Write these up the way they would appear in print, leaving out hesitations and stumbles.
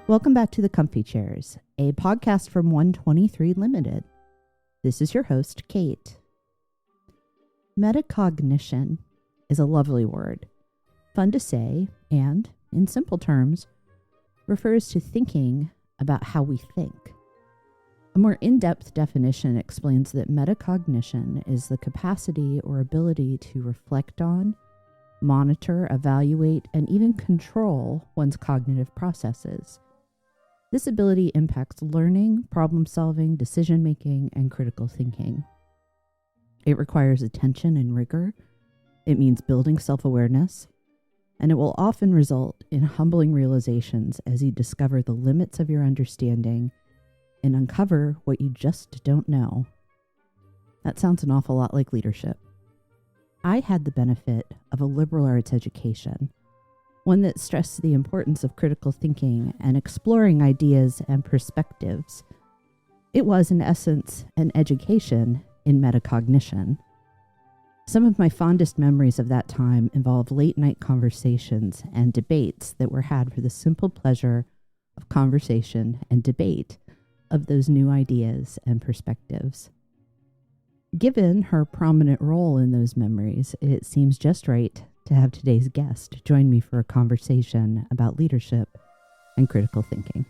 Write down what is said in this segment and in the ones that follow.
Welcome back to The Comfy Chairs, a podcast from 123 Limited. This is your host, Kate. Metacognition is a lovely word, fun to say, and, in simple terms, refers to thinking about how we think. A more in-depth definition explains that metacognition is the capacity or ability to reflect on, monitor, evaluate, and even control one's cognitive processes. This ability impacts learning, problem-solving, decision-making, and critical thinking. It requires attention and rigor. It means building self-awareness, and it will often result in humbling realizations as you discover the limits of your understanding and uncover what you just don't know. That sounds an awful lot like leadership. I had the benefit of a liberal arts education, one that stressed the importance of critical thinking and exploring ideas and perspectives. It was, in essence, an education in metacognition. Some of my fondest memories of that time involve late-night conversations and debates that were had for the simple pleasure of conversation and debate of those new ideas and perspectives. Given her prominent role in those memories, it seems just right to have today's guest join me for a conversation about leadership and critical thinking.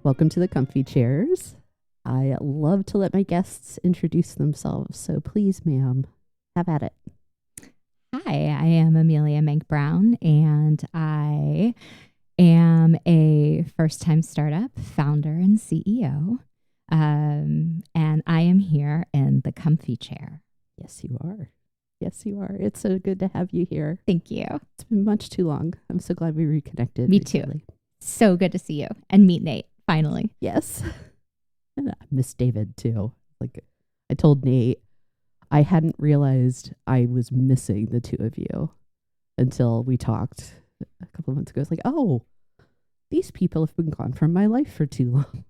Welcome to The Comfy Chairs. I love to let my guests introduce themselves, so please, ma'am, have at it. Hi, I am Amelia Menk Brown, and I am a first-time startup founder and CEO, and I am here in the comfy chair. Yes, you are. Yes, you are. It's so good to have you here. Thank you. It's been much too long. I'm so glad we reconnected. Me recently. too. So good to see you and meet Nate, finally. Yes. And I miss David, too. Like, I told Nate I hadn't realized I was missing the two of you until we talked a couple of months ago. It's like, oh, these people have been gone from my life for too long.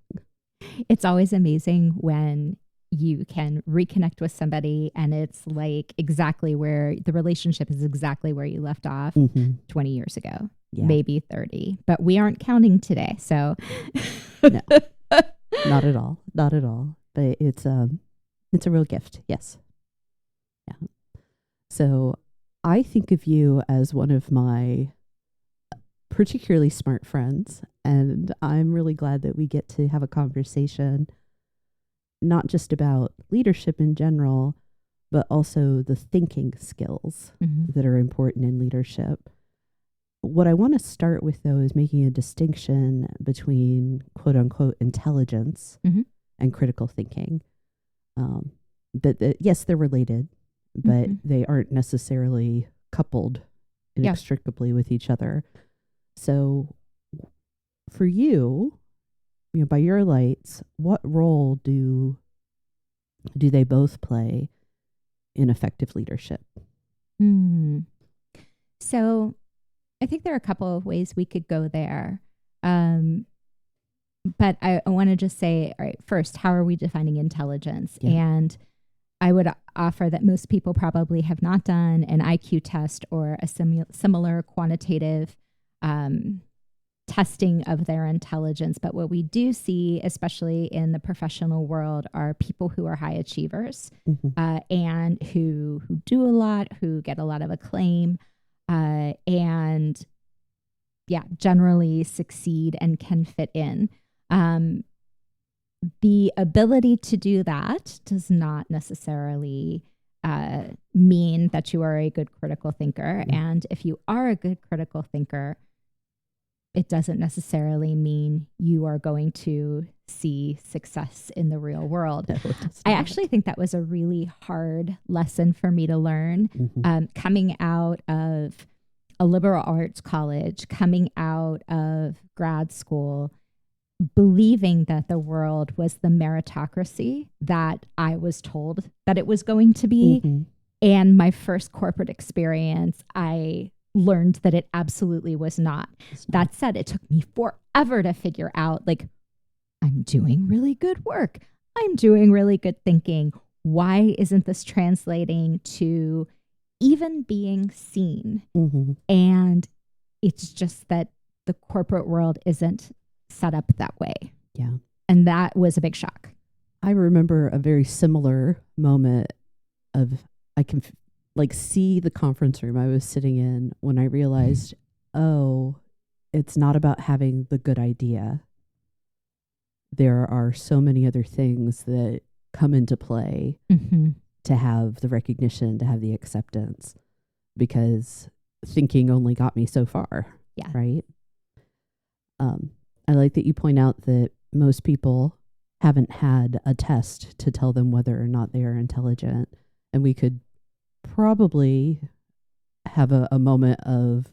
It's always amazing when you can reconnect with somebody and it's like exactly where the relationship is exactly where you left off 20 years ago, maybe 30, but we aren't counting today. So no, not at all. Not at all. But it's a real gift. Yes. Yeah. So I think of you as one of my particularly smart friends, and I'm really glad that we get to have a conversation not just about leadership in general, but also the thinking skills that are important in leadership. What I want to start with, though, is making a distinction between quote unquote intelligence and critical thinking. Yes, they're related, but they aren't necessarily coupled inextricably with each other. So for you, by your lights, what role do they both play in effective leadership? So I think there are a couple of ways we could go there. But I want to just say, all right, first, how are we defining intelligence? Yeah. And I would offer that most people probably have not done an IQ test or a similar quantitative testing of their intelligence. But what we do see, especially in the professional world, are people who are high achievers and who do a lot, who get a lot of acclaim, and generally succeed and can fit in. The ability to do that does not necessarily mean that you are a good critical thinker. And if you are a good critical thinker, it doesn't necessarily mean you are going to see success in the real world. No, I actually think that was a really hard lesson for me to learn, coming out of a liberal arts college, coming out of grad school, believing that the world was the meritocracy that I was told that it was going to be. And my first corporate experience, I learned that it absolutely was not. That said, it took me forever to figure out, like, I'm doing really good work. I'm doing really good thinking. Why isn't this translating to even being seen? And it's just that the corporate world isn't set up that way. Yeah. And that was a big shock. I remember a very similar moment of, I can see the conference room I was sitting in when I realized, oh, it's not about having the good idea. There are so many other things that come into play to have the recognition, to have the acceptance, because thinking only got me so far. Yeah. Right. I like that you point out that most people haven't had a test to tell them whether or not they are intelligent. And we could probably have a moment of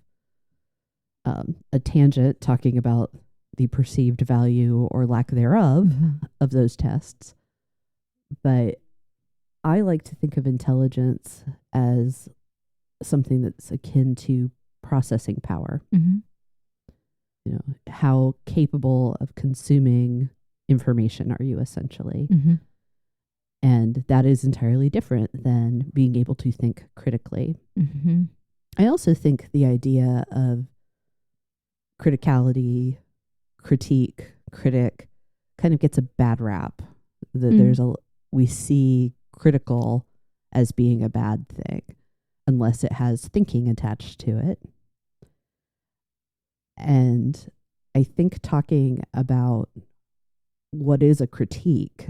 a tangent talking about the perceived value or lack thereof of those tests. But I like to think of intelligence as something that's akin to processing power. You know, how capable of consuming information are you, essentially? And that is entirely different than being able to think critically. I also think the idea of criticality, critique, critic kind of gets a bad rap. That we see critical as being a bad thing unless it has thinking attached to it. And I think talking about what is a critique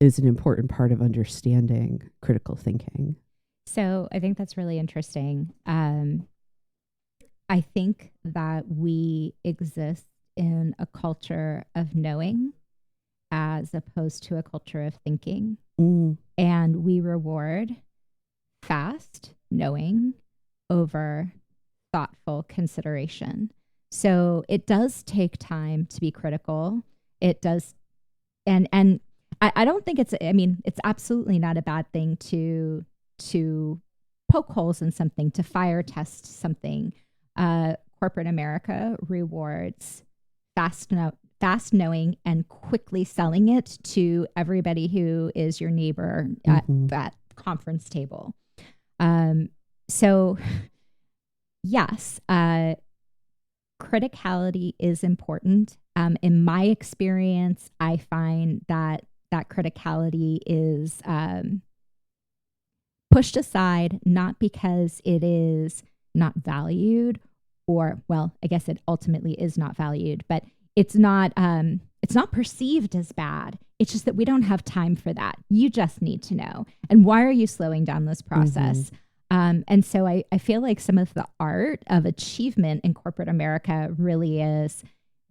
is an important part of understanding critical thinking. So I think that's really interesting. I think that we exist in a culture of knowing as opposed to a culture of thinking. And we reward fast knowing over thoughtful consideration. So it does take time to be critical. It does. And I don't think it's absolutely not a bad thing to poke holes in something, to fire test something. Corporate America rewards fast knowing and quickly selling it to everybody who is your neighbor at that conference table. So yes, criticality is important. In my experience, I find that criticality is pushed aside, not because it is not valued, or, well, I guess it ultimately is not valued, but it's not perceived as bad. It's just that we don't have time for that. You just need to know. And why are you slowing down this process? And so I feel like some of the art of achievement in corporate America really is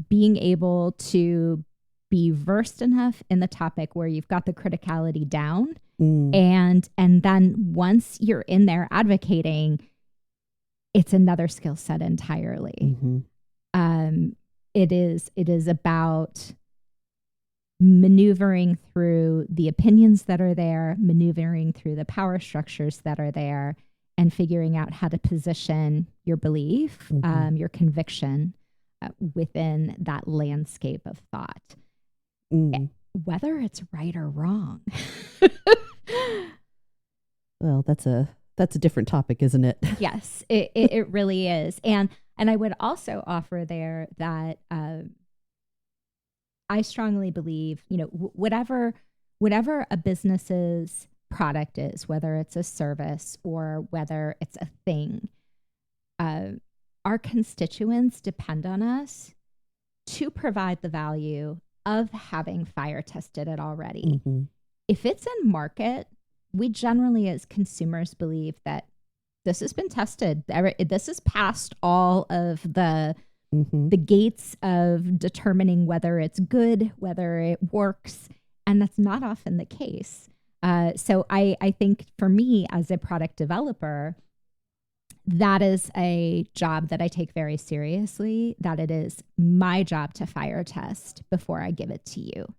being able to be versed enough in the topic where you've got the criticality down. And then once you're in there advocating, it's another skill set entirely. It is about maneuvering through the opinions that are there, maneuvering through the power structures that are there, and figuring out how to position your belief, your conviction within that landscape of thought, whether it's right or wrong. Well, that's a different topic, isn't it? Yes, it really is. And I would also offer there that I strongly believe, whatever a business's product is, whether it's a service or whether it's a thing, our constituents depend on us to provide the value of having fire tested it already. If it's in market, we generally as consumers believe that this has been tested. This has passed all of the gates of determining whether it's good, whether it works. And that's not often the case. So I think for me as a product developer, that is a job that I take very seriously, that it is my job to fire test before I give it to you.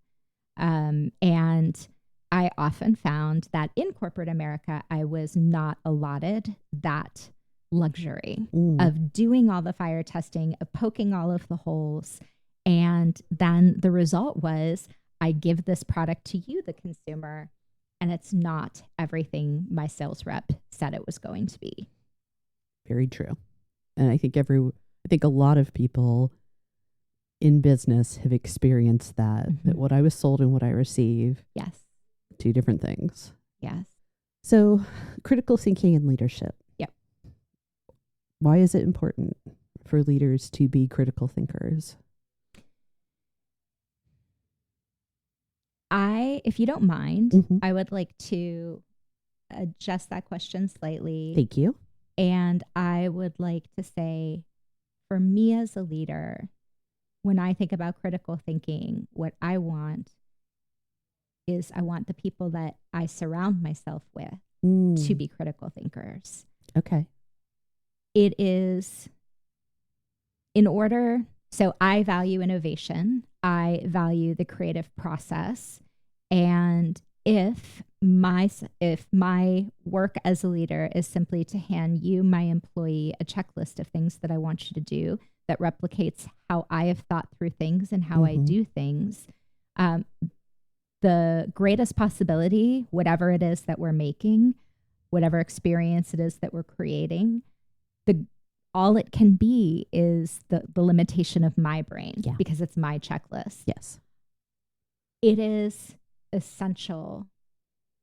And I often found that in corporate America, I was not allotted that luxury of doing all the fire testing, of poking all of the holes. And then the result was I give this product to you, the consumer, and it's not everything my sales rep said it was going to be. Very true. And I think every I think a lot of people in business have experienced that, that what I was sold and what I receive, Yes. two different things. Yes. So critical thinking and leadership. Yep. Why is it important for leaders to be critical thinkers? If you don't mind, Mm-hmm. I would like to adjust that question slightly. Thank you. And I would like to say, for me as a leader, when I think about critical thinking, what I want is I want the people that I surround myself with to be critical thinkers. Okay. It is in order. So I value innovation. I value the creative process. And if my work as a leader is simply to hand you, my employee, a checklist of things that I want you to do that replicates how I have thought through things and how I do things, the greatest possibility, whatever it is that we're making, whatever experience it is that we're creating, all it can be is the limitation of my brain because it's my checklist. Yes. It is essential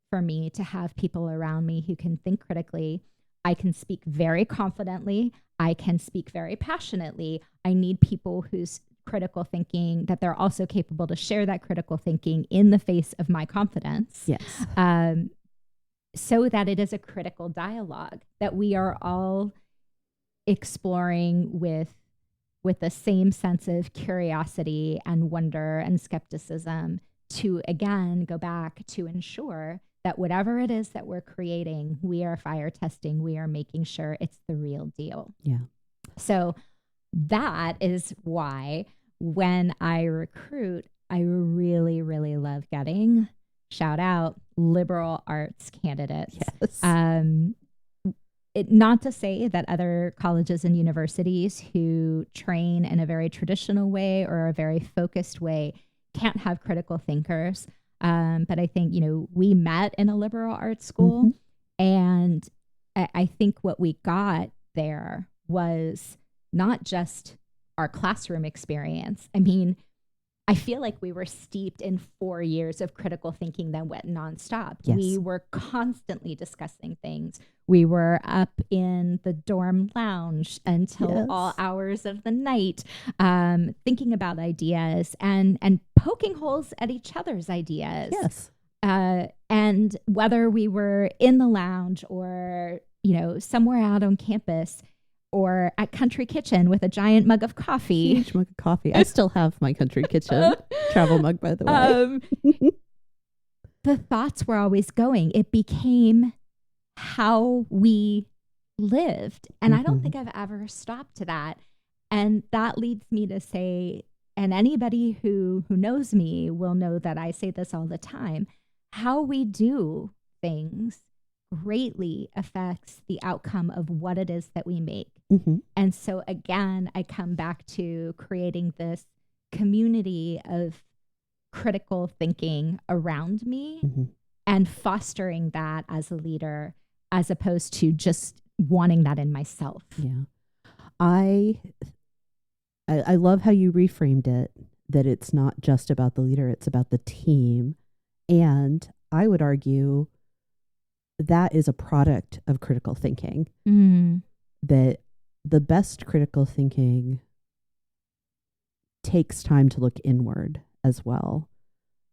for me to have people around me who can think critically. I can speak very confidently. I can speak very passionately. I need people whose critical thinking, that they're also capable to share that critical thinking in the face of my confidence. Yes. So that it is a critical dialogue that we are all exploring with the same sense of curiosity and wonder and skepticism to, again, go back to ensure that whatever it is that we're creating, we are fire testing, we are making sure it's the real deal. Yeah. So that is why when I recruit, I really, really love getting, shout out, liberal arts candidates. Yes. Not to say that other colleges and universities who train in a very traditional way or a very focused way can't have critical thinkers. But I think, we met in a liberal arts school, and I think what we got there was not just our classroom experience. I mean, I feel like we were steeped in 4 years of critical thinking that went nonstop. Yes. We were constantly discussing things. We were up in the dorm lounge until all hours of the night, thinking about ideas and poking holes at each other's ideas. Yes. And whether we were in the lounge or, somewhere out on campus, or at Country Kitchen with a giant mug of coffee. Huge mug of coffee. I still have my Country Kitchen travel mug, by the way. The thoughts were always going. It became how we lived. And I don't think I've ever stopped to that. And that leads me to say, and anybody who knows me will know that I say this all the time, how we do things greatly affects the outcome of what it is that we make. And so again, I come back to creating this community of critical thinking around me and fostering that as a leader, as opposed to just wanting that in myself. Yeah. I love how you reframed it, that it's not just about the leader, it's about the team. And I would argue that is a product of critical thinking. That the best critical thinking takes time to look inward as well,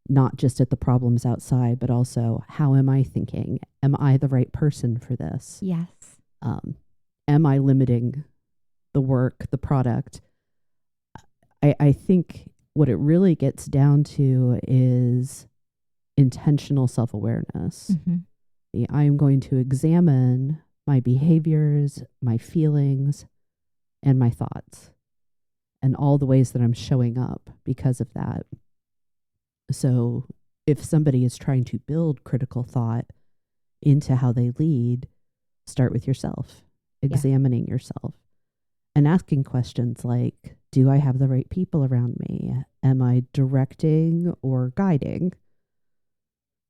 not just at the problems outside, but also, how am I thinking? Am I the right person for this? Yes. Am I limiting the work, the product? I think what it really gets down to is intentional self-awareness. I am going to examine my behaviors, my feelings, and my thoughts, and all the ways that I'm showing up because of that. So if somebody is trying to build critical thought into how they lead, start with yourself, examining yourself, and asking questions like, do I have the right people around me? Am I directing or guiding?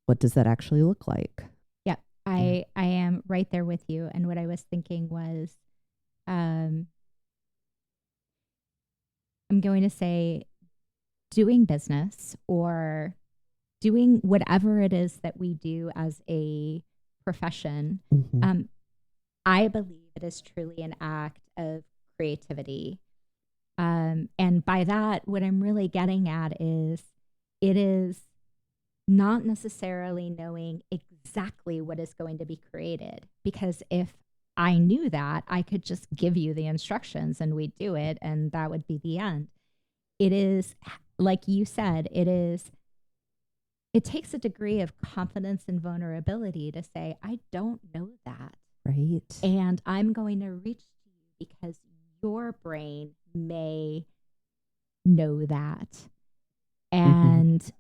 What does that actually look like? I am right there with you. And what I was thinking was, I'm going to say doing business or doing whatever it is that we do as a profession, I believe it is truly an act of creativity. And by that, what I'm really getting at is it is not necessarily knowing exactly what is going to be created. Because if I knew that, I could just give you the instructions and we'd do it, and that would be the end. It is, like you said, it takes a degree of confidence and vulnerability to say, I don't know that. Right. And I'm going to reach to you because your brain may know that. And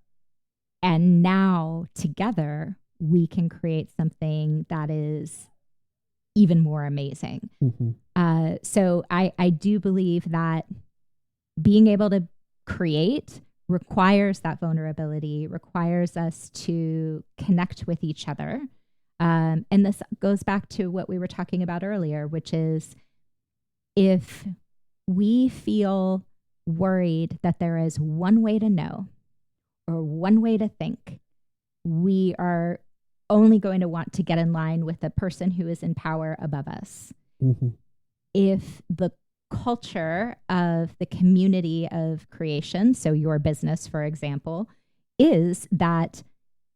now together we can create something that is even more amazing. So I do believe that being able to create requires that vulnerability, requires us to connect with each other. And this goes back to what we were talking about earlier, which is if we feel worried that there is one way to know or one way to think, we are only going to want to get in line with the person who is in power above us. If the culture of the community of creation, so your business, for example, is that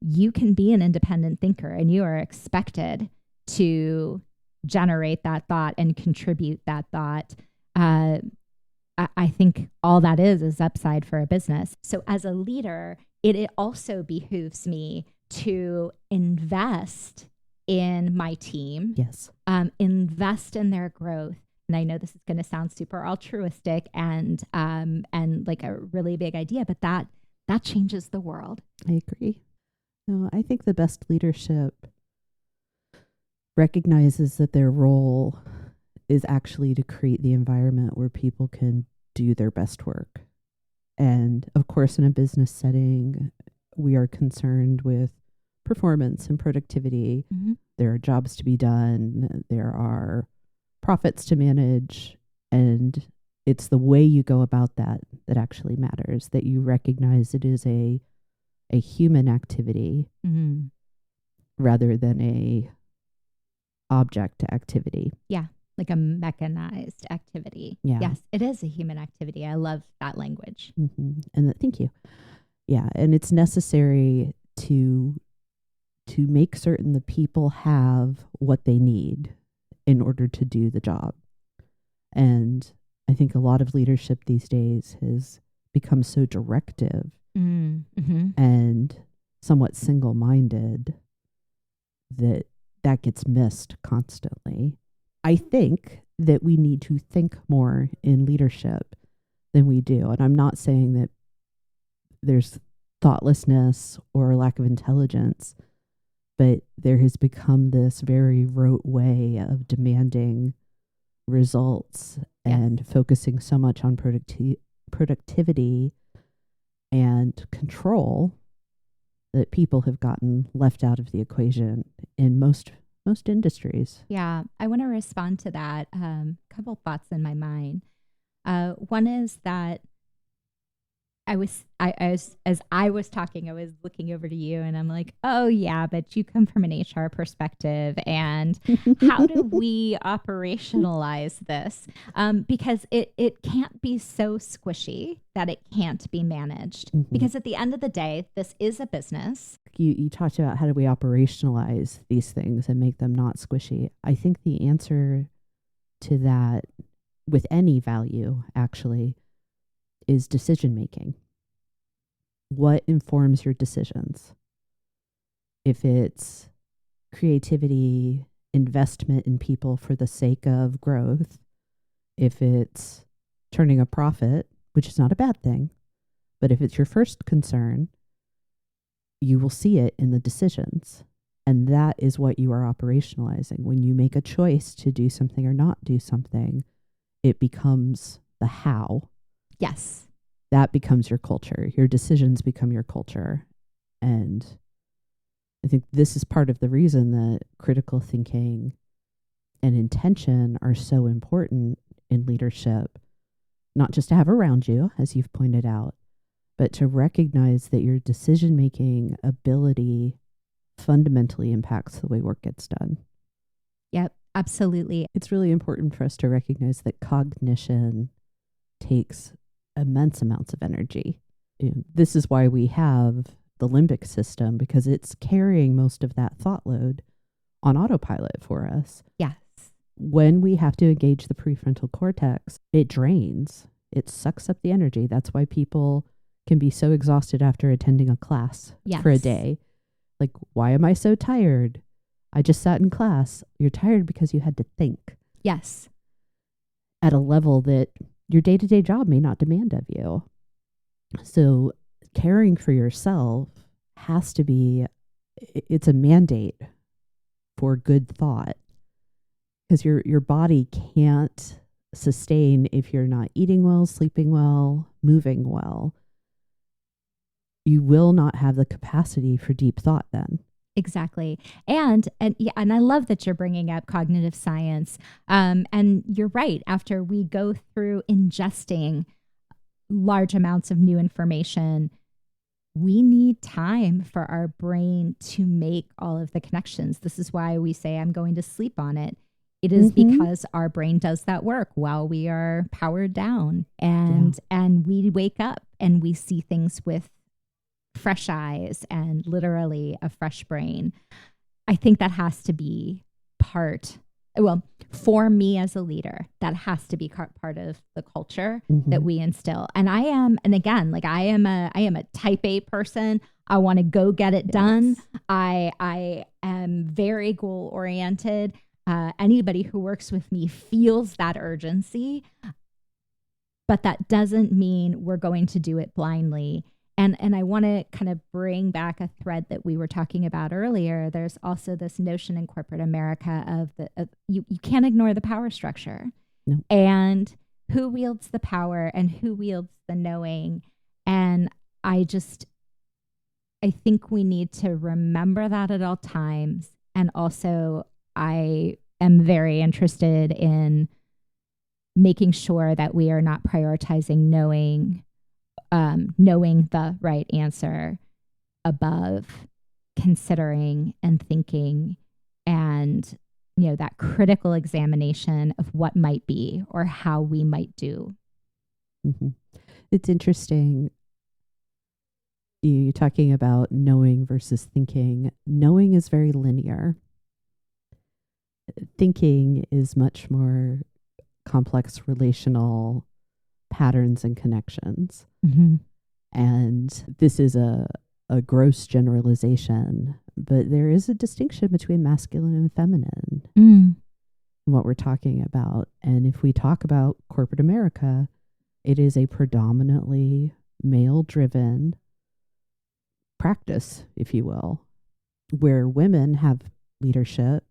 you can be an independent thinker and you are expected to generate that thought and contribute that thought, I think all that is upside for a business. So as a leader, it also behooves me to invest in my team, invest in their growth. And I know this is going to sound super altruistic and like a really big idea, but that changes the world. I agree. No, I think the best leadership recognizes that their role is actually to create the environment where people can do their best work. And of course, in a business setting, we are concerned with performance and productivity. There are jobs to be done. There are profits to manage. And it's the way you go about that that actually matters, that you recognize it is a human activity rather than a object activity. Yeah, like a mechanized activity. Yeah. Yes, it is a human activity. I love that language. And thank you. Yeah, and it's necessary to make certain the people have what they need in order to do the job. And I think a lot of leadership these days has become so directive and somewhat single-minded that gets missed constantly. I think that we need to think more in leadership than we do. And I'm not saying that there's thoughtlessness or lack of intelligence, but there has become this very rote way of demanding results and focusing so much on productivity and control that people have gotten left out of the equation in most industries. Yeah, I want to respond to that. Couple thoughts in my mind. One is that as I was talking, I was looking over to you and I'm like, oh yeah, but you come from an HR perspective, and how do we operationalize this? Because it can't be so squishy that it can't be managed. Because at the end of the day, this is a business. You talked about how do we operationalize these things and make them not squishy. I think the answer to that, with any value actually, is decision making. What informs your decisions? If it's creativity, investment in people for the sake of growth, if it's turning a profit, which is not a bad thing, but if it's your first concern, you will see it in the decisions. And that is what you are operationalizing. When you make a choice to do something or not do something, it becomes the how. Yes. That becomes your culture. Your decisions become your culture. And I think this is part of the reason that critical thinking and intention are so important in leadership, not just to have around you, as you've pointed out, but to recognize that your decision-making ability fundamentally impacts the way work gets done. Yep, absolutely. It's really important for us to recognize that cognition takes immense amounts of energy. This is why we have the limbic system, because it's carrying most of that thought load on autopilot for us. Yes. When we have to engage the prefrontal cortex, it drains. It sucks up the energy. That's why people can be so exhausted after attending a class for a day. Like, why am I so tired? I just sat in class. You're tired because you had to think. Yes. At a level that your day-to-day job may not demand of you. So caring for yourself has to be, it's a mandate for good thought, because your body can't sustain if you're not eating well, sleeping well, moving well. You will not have the capacity for deep thought then. Exactly. And I love that you're bringing up cognitive science. And you're right. After we go through ingesting large amounts of new information, we need time for our brain to make all of the connections. This is why we say, I'm going to sleep on it. It is because our brain does that work while we are powered down, and we wake up and we see things with fresh eyes and literally a fresh brain. I think that has to be for me as a leader, that has to be part of the culture that we instill. And I am a type A person. I want to go get it done. I am very goal oriented. Anybody who works with me feels that urgency, but that doesn't mean we're going to do it blindly. And I want to kind of bring back a thread that we were talking about earlier. There's also this notion in corporate America of you can't ignore the power structure. No. And who wields the power and who wields the knowing. And I think we need to remember that at all times. And also, I am very interested in making sure that we are not prioritizing knowing the right answer above considering and thinking, and that critical examination of what might be or how we might do. It's interesting, you talking about knowing versus thinking. Knowing is very linear. Thinking is much more complex relational patterns and connections. And this is a gross generalization, but there is a distinction between masculine and feminine in what we're talking about. And if we talk about corporate America, it is a predominantly male-driven practice, if you will, where women have leadership.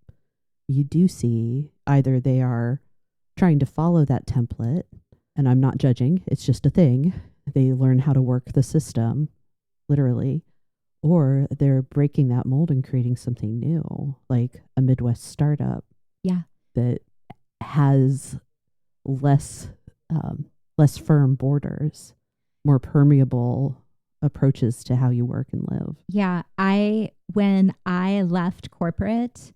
You do see either they are trying to follow that template, and I'm not judging, it's just a thing. They learn how to work the system, literally, or they're breaking that mold and creating something new, like a Midwest startup that has less firm borders, more permeable approaches to how you work and live. Yeah, when I left corporate,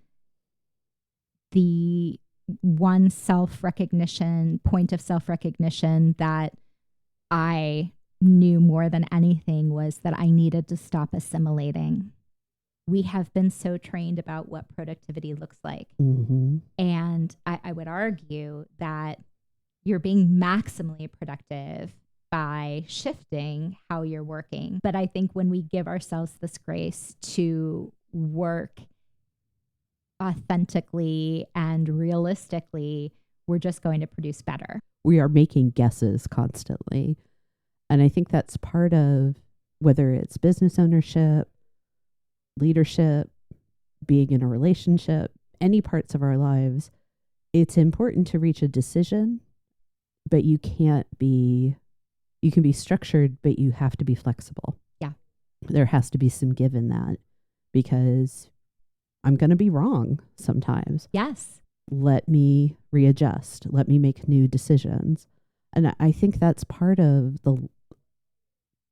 the one point of self-recognition that I knew more than anything was that I needed to stop assimilating. We have been so trained about what productivity looks like. And I would argue that you're being maximally productive by shifting how you're working. But I think when we give ourselves this grace to work authentically and realistically, we're just going to produce better. We are making guesses constantly. And I think that's part of whether it's business ownership, leadership, being in a relationship, any parts of our lives. It's important to reach a decision, but you can be structured, but you have to be flexible. Yeah. There has to be some give in that, because I'm going to be wrong sometimes. Yes. Let me readjust. Let me make new decisions. And I think that's part of the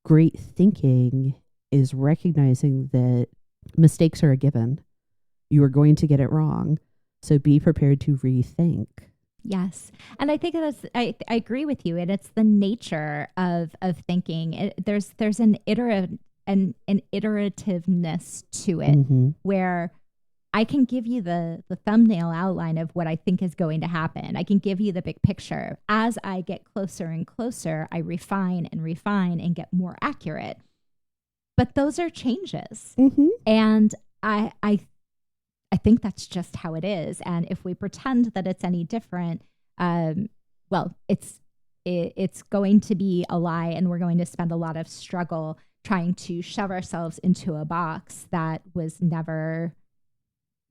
great thinking, is recognizing that mistakes are a given. You are going to get it wrong. So be prepared to rethink. Yes. And I think I agree with you. And it's the nature of thinking. There's an iterativeness to it, where I can give you the thumbnail outline of what I think is going to happen. I can give you the big picture. As I get closer and closer, I refine and get more accurate. But those are changes. And I think that's just how it is. And if we pretend that it's any different, well, it's going to be a lie, and we're going to spend a lot of struggle trying to shove ourselves into a box that was never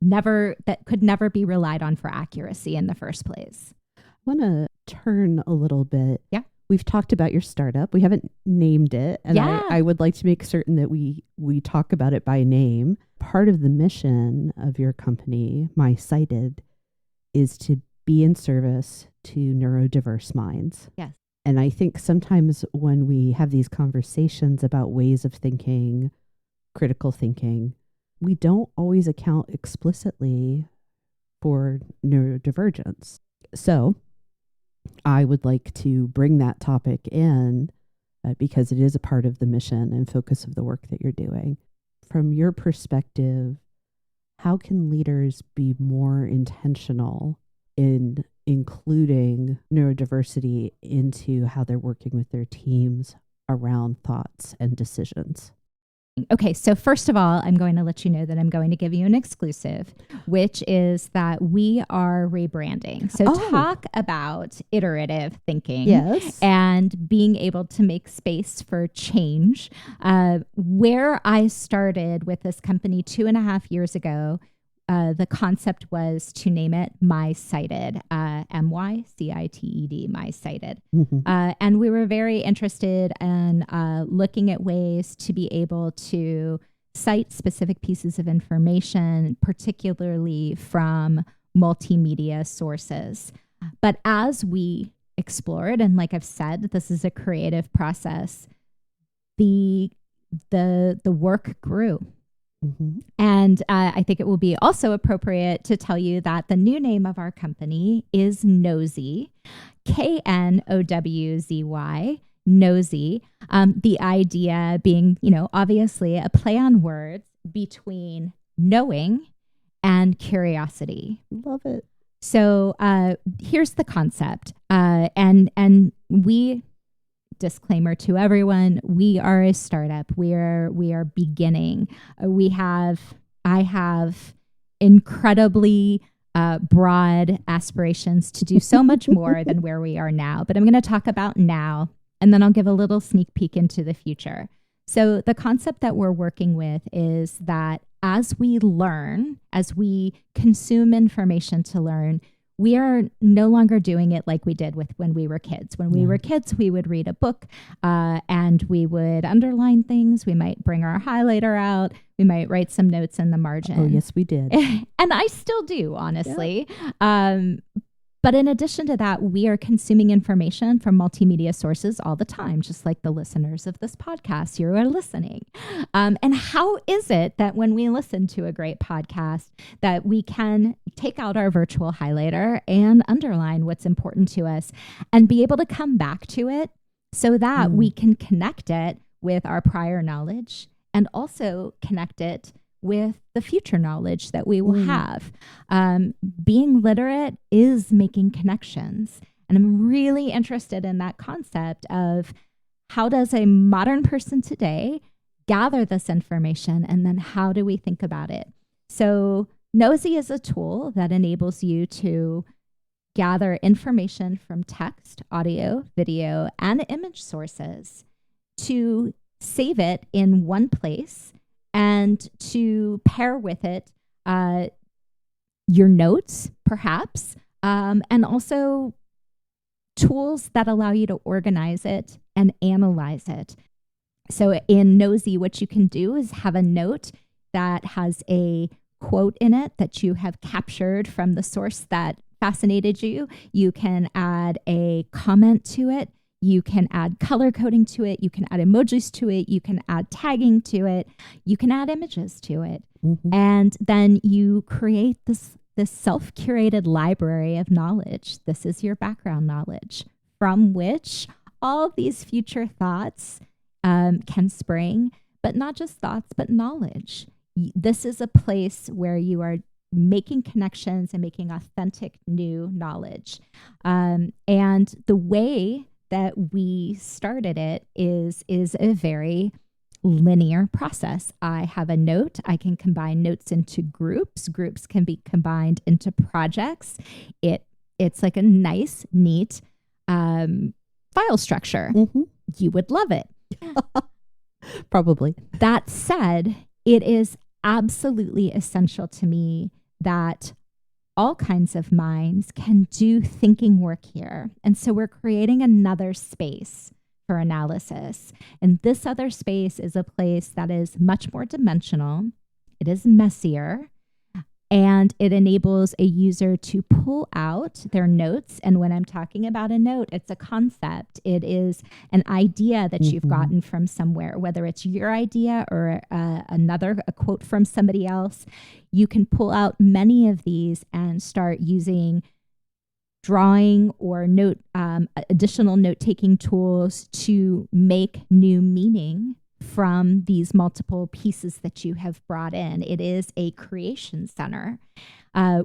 that could never be relied on for accuracy in the first place. I want to turn a little bit. Yeah. We've talked about your startup. We haven't named it. And I would like to make certain that we talk about it by name. Part of the mission of your company, MyCited, is to be in service to neurodiverse minds. Yes. And I think sometimes when we have these conversations about ways of thinking, critical thinking, we don't always account explicitly for neurodivergence. So I would like to bring that topic in because it is a part of the mission and focus of the work that you're doing. From your perspective, how can leaders be more intentional in including neurodiversity into how they're working with their teams around thoughts and decisions? Okay, so first of all, I'm going to let you know that I'm going to give you an exclusive, which is that we are rebranding. So talk about iterative thinking and being able to make space for change. Where I started with this company 2.5 years ago, the concept was to name it MyCited, MyCited, MyCited. And we were very interested in looking at ways to be able to cite specific pieces of information, particularly from multimedia sources. But as we explored, and like I've said, this is a creative process, the work grew. And I think it will be also appropriate to tell you that the new name of our company is Knowzy, Knowzy, Knowzy. The idea being, obviously a play on words between knowing and curiosity. Love it. So here's the concept. And we, disclaimer to everyone, we are a startup. We are beginning. I have incredibly broad aspirations to do so much more than where we are now. But I'm going to talk about now, and then I'll give a little sneak peek into the future. So the concept that we're working with is that as we learn, as we consume information to learn, we are no longer doing it like we did when we were kids. When we were kids, we would read a book and we would underline things. We might bring our highlighter out. We might write some notes in the margin. Oh, yes, we did. And I still do, honestly. Yeah. But in addition to that, we are consuming information from multimedia sources all the time, just like the listeners of this podcast, you are listening. And how is it that when we listen to a great podcast, that we can take out our virtual highlighter and underline what's important to us and be able to come back to it so that we can connect it with our prior knowledge and also connect it with the future knowledge that we will have. Being literate is making connections. And I'm really interested in that concept of how does a modern person today gather this information, and then how do we think about it? So Knowzy is a tool that enables you to gather information from text, audio, video, and image sources, to save it in one place, and to pair with it your notes, perhaps, and also tools that allow you to organize it and analyze it. So in Knowzy, what you can do is have a note that has a quote in it that you have captured from the source that fascinated you. You can add a comment to it. You can add color coding to it. You can add emojis to it. You can add tagging to it. You can add images to it. Mm-hmm. And then you create this self-curated library of knowledge. This is your background knowledge from which all of these future thoughts can spring, but not just thoughts, but knowledge. This is a place where you are making connections and making authentic new knowledge. And the way that we started it is a very linear process. I have a note. I can combine notes into groups. Groups can be combined into projects. It's like a nice, neat file structure. Mm-hmm. You would love it. Probably. That said, it is absolutely essential to me that all kinds of minds can do thinking work here. And so we're creating another space for analysis. And this other space is a place that is much more dimensional. It is messier. And it enables a user to pull out their notes. And when I'm talking about a note, it's a concept. It is an idea that you've gotten from somewhere, whether it's your idea or a quote from somebody else. You can pull out many of these and start using drawing or additional note-taking tools to make new meaning from these multiple pieces that you have brought in. It is a creation center.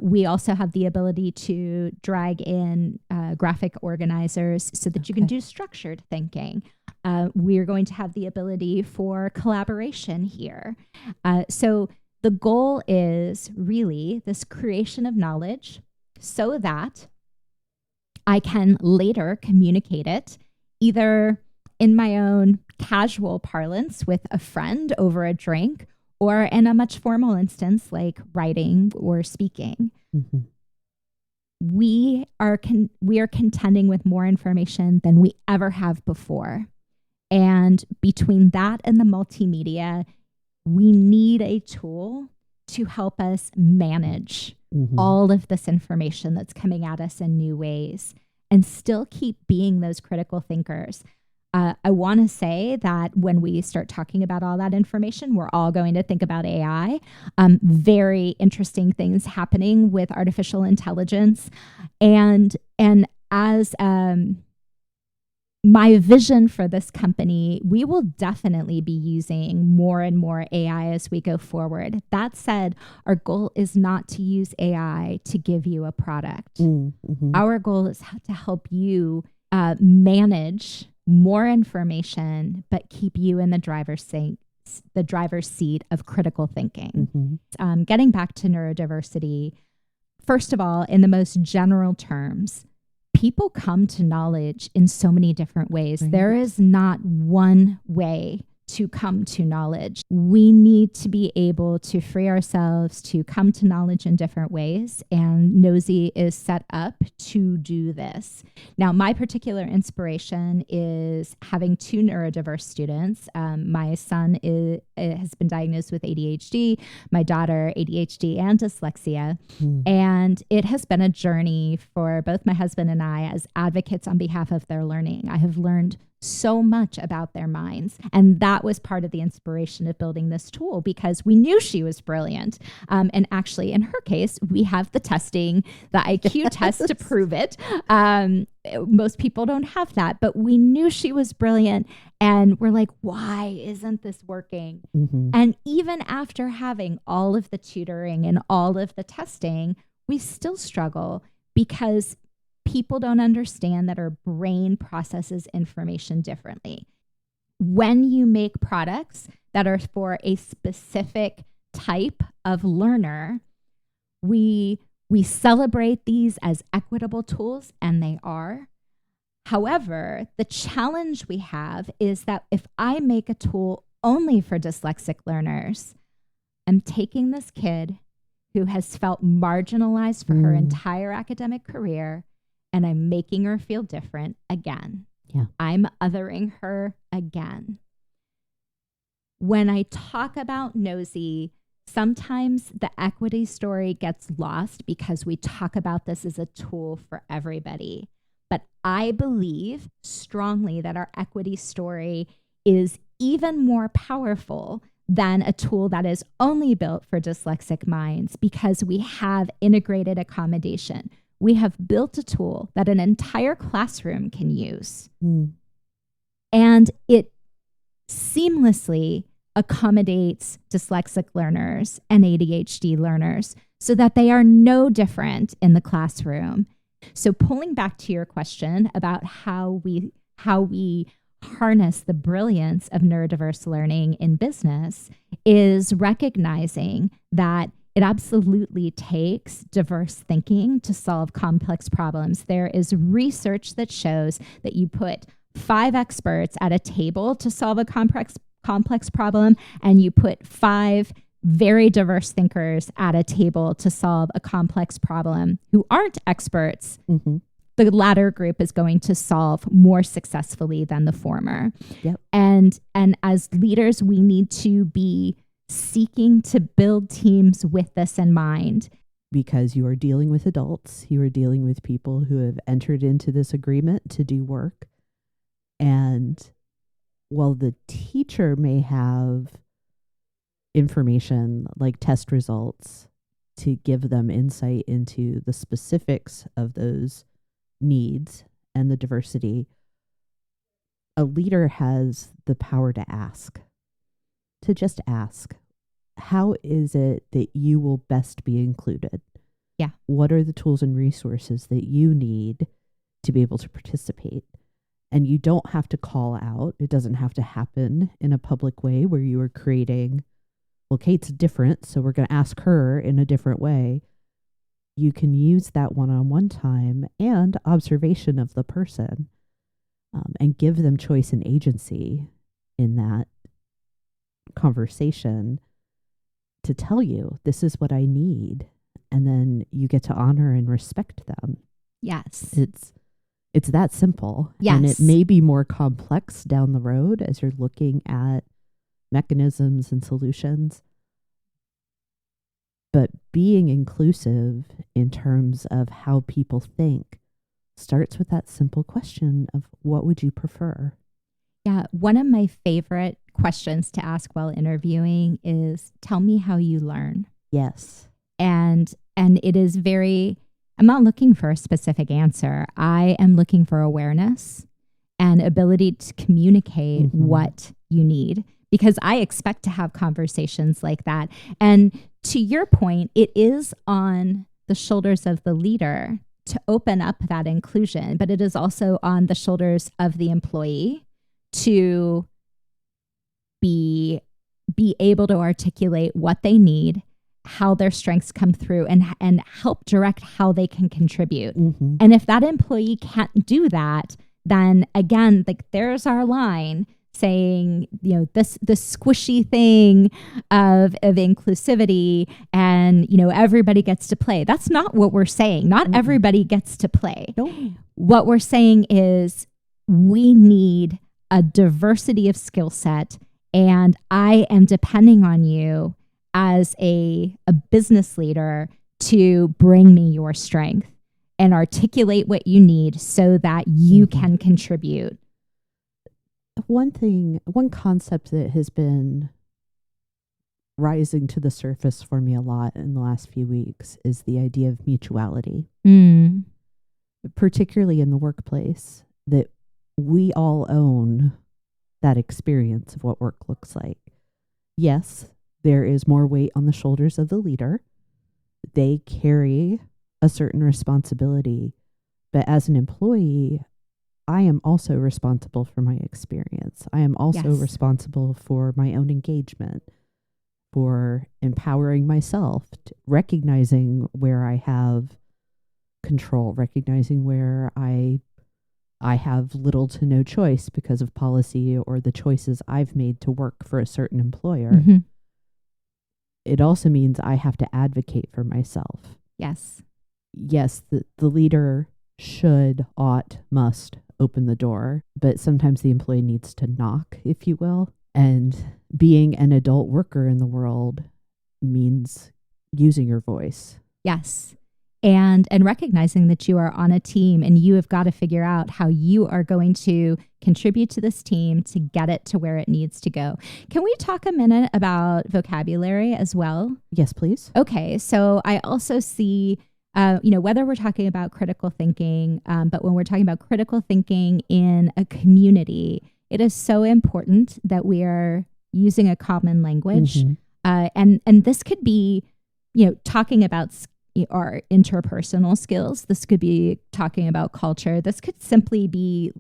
We also have the ability to drag in graphic organizers so that you can do structured thinking. We're going to have the ability for collaboration here. So the goal is really this creation of knowledge so that I can later communicate it either in my own casual parlance with a friend over a drink or in a much formal instance like writing or speaking. Mm-hmm. We are contending with more information than we ever have before. And between that and the multimedia, we need a tool to help us manage all of this information that's coming at us in new ways and still keep being those critical thinkers. I want to say that when we start talking about all that information, we're all going to think about AI. Very interesting things happening with artificial intelligence. And as my vision for this company, we will definitely be using more and more AI as we go forward. That said, our goal is not to use AI to give you a product. Our goal is to help you manage more information, but keep you in the driver's seat of critical thinking. Getting back to neurodiversity, first of all, in the most general terms, people come to knowledge in so many different ways. Right. There is not one way to come to knowledge. We need to be able to free ourselves to come to knowledge in different ways, and Knowzy is set up to do this. Now, my particular inspiration is having two neurodiverse students. My son has been diagnosed with ADHD, my daughter ADHD and dyslexia, and it has been a journey for both my husband and I as advocates on behalf of their learning. I have learned so much about their minds. And that was part of the inspiration of building this tool, because we knew she was brilliant. And actually, in her case, we have the testing, the IQ test to prove it. Most people don't have that, but we knew she was brilliant. And we're like, why isn't this working? And even after having all of the tutoring and all of the testing, we still struggle because people don't understand that our brain processes information differently. When you make products that are for a specific type of learner, we celebrate these as equitable tools, and they are. However, the challenge we have is that if I make a tool only for dyslexic learners, I'm taking this kid who has felt marginalized for her entire academic career, and I'm making her feel different again. Yeah. I'm othering her again. When I talk about Knowzy, sometimes the equity story gets lost because we talk about this as a tool for everybody. But I believe strongly that our equity story is even more powerful than a tool that is only built for dyslexic minds, because we have integrated accommodation. We have built a tool that an entire classroom can use. And it seamlessly accommodates dyslexic learners and ADHD learners so that they are no different in the classroom. So pulling back to your question about how we harness the brilliance of neurodiverse learning in business is recognizing that it absolutely takes diverse thinking to solve complex problems. There is research that shows that you put 5 experts at a table to solve a complex problem, and you put 5 very diverse thinkers at a table to solve a complex problem who aren't experts. The latter group is going to solve more successfully than the former. Yep. And as leaders, we need to be seeking to build teams with this in mind. Because you are dealing with adults, you are dealing with people who have entered into this agreement to do work. And while the teacher may have information like test results to give them insight into the specifics of those needs and the diversity, a leader has the power to ask, to just ask, how is it that you will best be included? Yeah. What are the tools and resources that you need to be able to participate? And you don't have to call out. It doesn't have to happen in a public way where you are creating, well, Kate's different, so we're going to ask her in a different way. You can use that one-on-one time and observation of the person and give them choice and agency in that conversation to tell you, this is what I need. And then you get to honor and respect them. Yes. It's that simple. Yes. And it may be more complex down the road as you're looking at mechanisms and solutions. But being inclusive in terms of how people think starts with that simple question of, what would you prefer? Yeah. One of my favorite questions to ask while interviewing is, tell me how you learn. Yes. And it is very, I'm not looking for a specific answer. I am looking for awareness and ability to communicate what you need, because I expect to have conversations like that. And to your point, it is on the shoulders of the leader to open up that inclusion, but it is also on the shoulders of the employee to be able to articulate what they need, how their strengths come through, and help direct how they can contribute. And if that employee can't do that, then again, like, there's our line saying, you know, the squishy thing of inclusivity and, you know, everybody gets to play. That's not what we're saying. Not everybody gets to play. Nope. What we're saying is we need a diversity of skill set, and I am depending on you as a business leader to bring me your strength and articulate what you need so that you can contribute. One concept that has been rising to the surface for me a lot in the last few weeks is the idea of mutuality, particularly in the workplace, that we all own that experience of what work looks like. Yes, there is more weight on the shoulders of the leader. They carry a certain responsibility, but as an employee, I am also responsible for my experience. I am also responsible for my own engagement, for empowering myself, recognizing where I have control, recognizing where I have little to no choice because of policy or the choices I've made to work for a certain employer. It also means I have to advocate for myself. Yes, the leader should, ought, must open the door, but sometimes the employee needs to knock, if you will. And being an adult worker in the world, means using your voice. Yes. And recognizing that you are on a team and you have got to figure out how you are going to contribute to this team to get it to where it needs to go. Can we talk a minute about vocabulary as well? Yes, please. Okay. So I also see, whether we're talking about critical thinking, but when we're talking about critical thinking in a community, it is so important that we are using a common language. And this could be, talking about our interpersonal skills. This could be talking about culture. This could simply be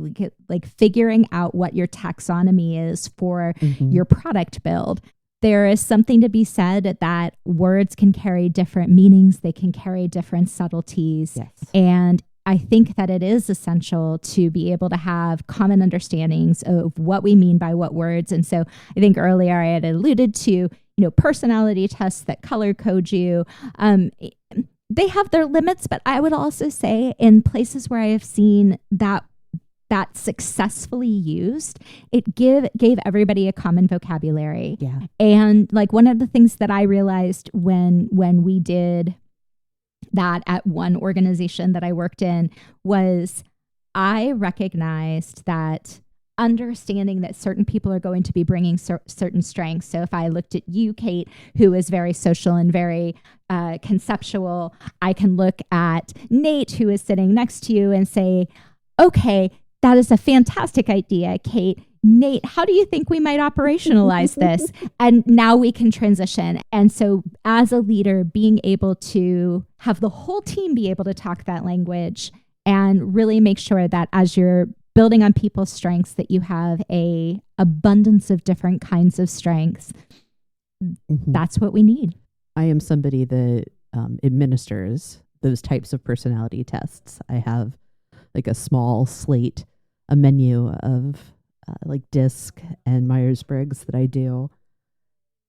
like figuring out what your taxonomy is for your product build. There is something to be said that words can carry different meanings. They can carry different subtleties. Yes. And I think that it is essential to be able to have common understandings of what we mean by what words. And so I think earlier I had alluded to, personality tests that color code you. They have their limits, but I would also say in places where I have seen that successfully used, it gave everybody a common vocabulary. Yeah. And like one of the things that I realized when we did that at one organization that I worked in was I recognized that understanding that certain people are going to be bringing certain strengths. So if I looked at you, Kate, who is very social and very conceptual, I can look at Nate, who is sitting next to you, and say, okay, that is a fantastic idea, Kate. Nate, how do you think we might operationalize this? And now we can transition. And so as a leader, being able to have the whole team be able to talk that language and really make sure that as you're building on people's strengths, that you have a abundance of different kinds of strengths. That's what we need. I am somebody that administers those types of personality tests. I have like a small slate, a menu of like DISC and Myers-Briggs that I do.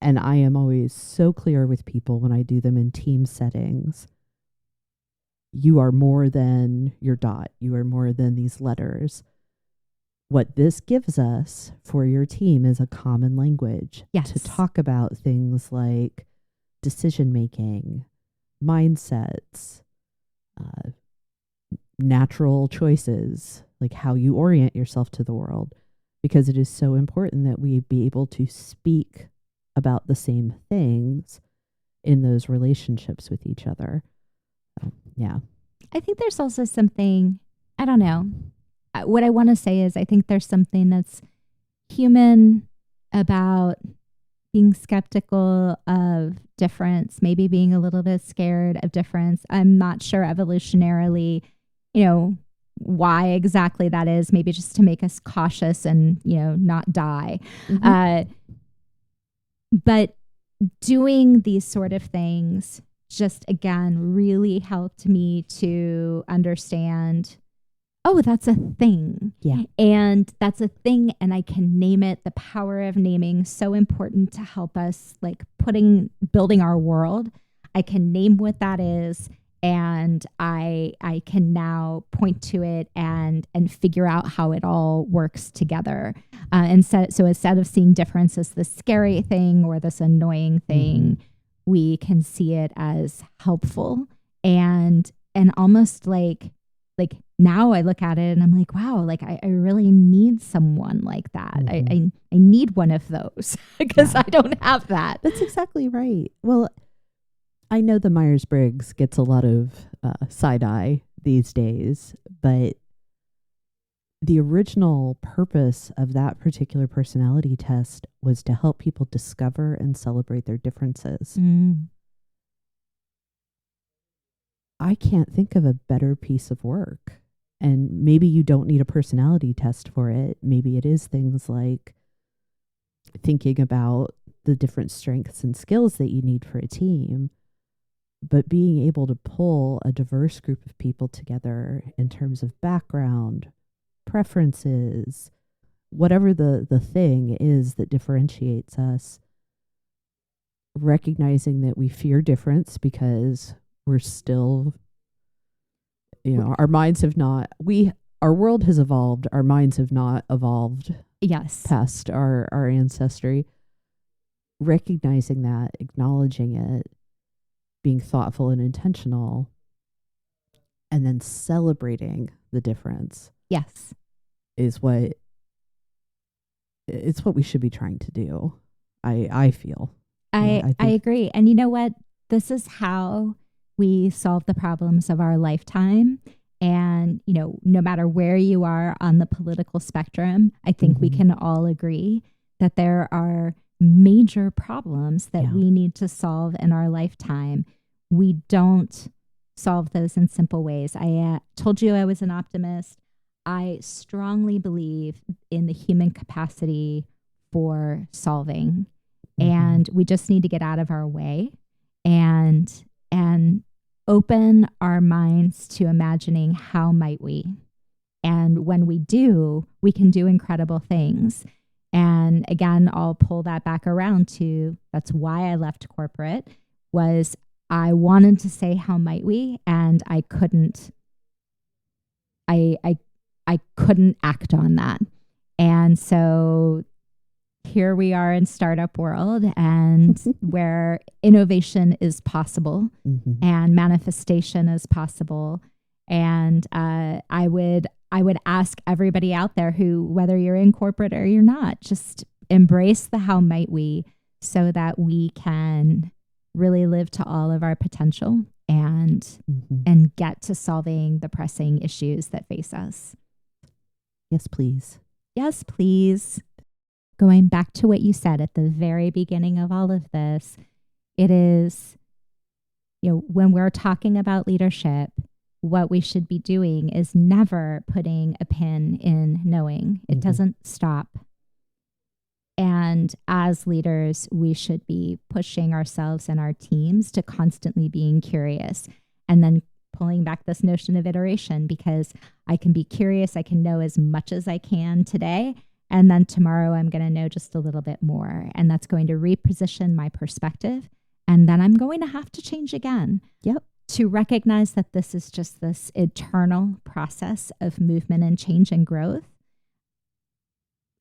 And I am always so clear with people when I do them in team settings. You are more than your dot. You are more than these letters. What this gives us for your team is a common language to talk about things like decision-making, mindsets, natural choices, like how you orient yourself to the world, because it is so important that we be able to speak about the same things in those relationships with each other. So, yeah. I think there's also something, I don't know. What I want to say is I think there's something that's human about being skeptical of difference, maybe being a little bit scared of difference. I'm not sure evolutionarily, why exactly that is, maybe just to make us cautious and, not die. But doing these sort of things just, again, really helped me to understand, oh, that's a thing. Yeah. And that's a thing, and I can name it. The power of naming, so important to help us like building our world. I can name what that is, and I can now point to it and figure out how it all works together. So instead of seeing difference as this scary thing or this annoying thing, we can see it as helpful and almost like now I look at it and I'm like, wow, like I really need someone like that. I need one of those because I don't have that. That's exactly right. Well, I know the Myers-Briggs gets a lot of side eye these days, but the original purpose of that particular personality test was to help people discover and celebrate their differences. I can't think of a better piece of work. And maybe you don't need a personality test for it. Maybe it is things like thinking about the different strengths and skills that you need for a team, but being able to pull a diverse group of people together in terms of background, preferences, whatever the thing is that differentiates us, recognizing that we fear difference because we're still, our minds have not, our world has evolved. Our minds have not evolved. Yes. Past our ancestry. recognizing that, acknowledging it, being thoughtful and intentional, and then celebrating the difference Yes. is what we should be trying to do. I feel. I agree. And you know what? This is how we solve the problems of our lifetime. And, no matter where you are on the political spectrum, I think we can all agree that there are major problems that we need to solve in our lifetime. We don't solve those in simple ways. I told you I was an optimist. I strongly believe in the human capacity for solving. And we just need to get out of our way and open our minds to imagining how might we. And when we do, we can do incredible things. And again, I'll pull that back around to that's why I left corporate, was I wanted to say how might we, and I couldn't couldn't act on that. And so here we are in startup world, and where innovation is possible and manifestation is possible. And I would ask everybody out there who, whether you're in corporate or you're not, just embrace the how might we, so that we can really live to all of our potential and get to solving the pressing issues that face us. Yes, please. Yes, please. Going back to what you said at the very beginning of all of this, it is, when we're talking about leadership, what we should be doing is never putting a pin in knowing. It doesn't stop. And as leaders, we should be pushing ourselves and our teams to constantly being curious, and then pulling back this notion of iteration, because I can be curious, I can know as much as I can today, and then tomorrow I'm going to know just a little bit more. And that's going to reposition my perspective. And then I'm going to have to change again. Yep. To recognize that this is just this eternal process of movement and change and growth,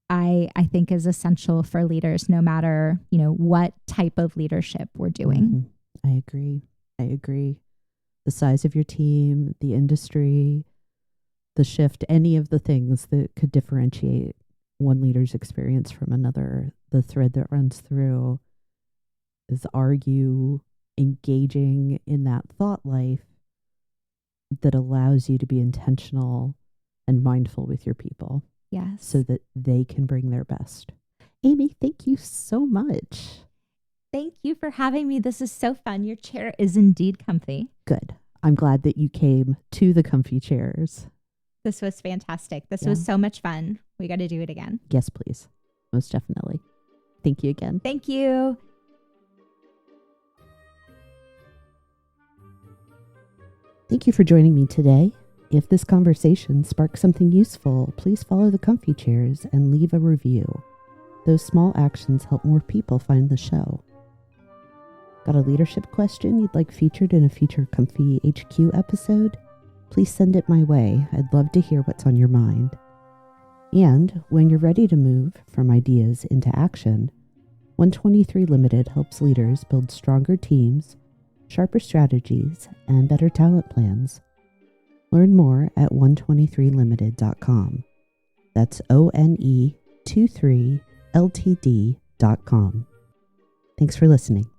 I think is essential for leaders, no matter, what type of leadership we're doing. I agree. The size of your team, the industry, the shift, any of the things that could differentiate one leader's experience from another, the thread that runs through is, are you engaging in that thought life that allows you to be intentional and mindful with your people? Yes. So that they can bring their best. Amy, thank you so much. Thank you for having me. This is so fun. Your chair is indeed comfy. Good. I'm glad that you came to the comfy chairs. This was fantastic. This was so much fun. We got to do it again. Yes, please. Most definitely. Thank you again. Thank you. Thank you for joining me today. If this conversation sparks something useful, please follow the comfy chairs and leave a review. Those small actions help more people find the show. Got a leadership question you'd like featured in a future Comfy HQ episode? Please send it my way. I'd love to hear what's on your mind. And when you're ready to move from ideas into action, 123 Limited helps leaders build stronger teams, sharper strategies, and better talent plans. Learn more at 123limited.com. That's ONE23LTD.com. Thanks for listening.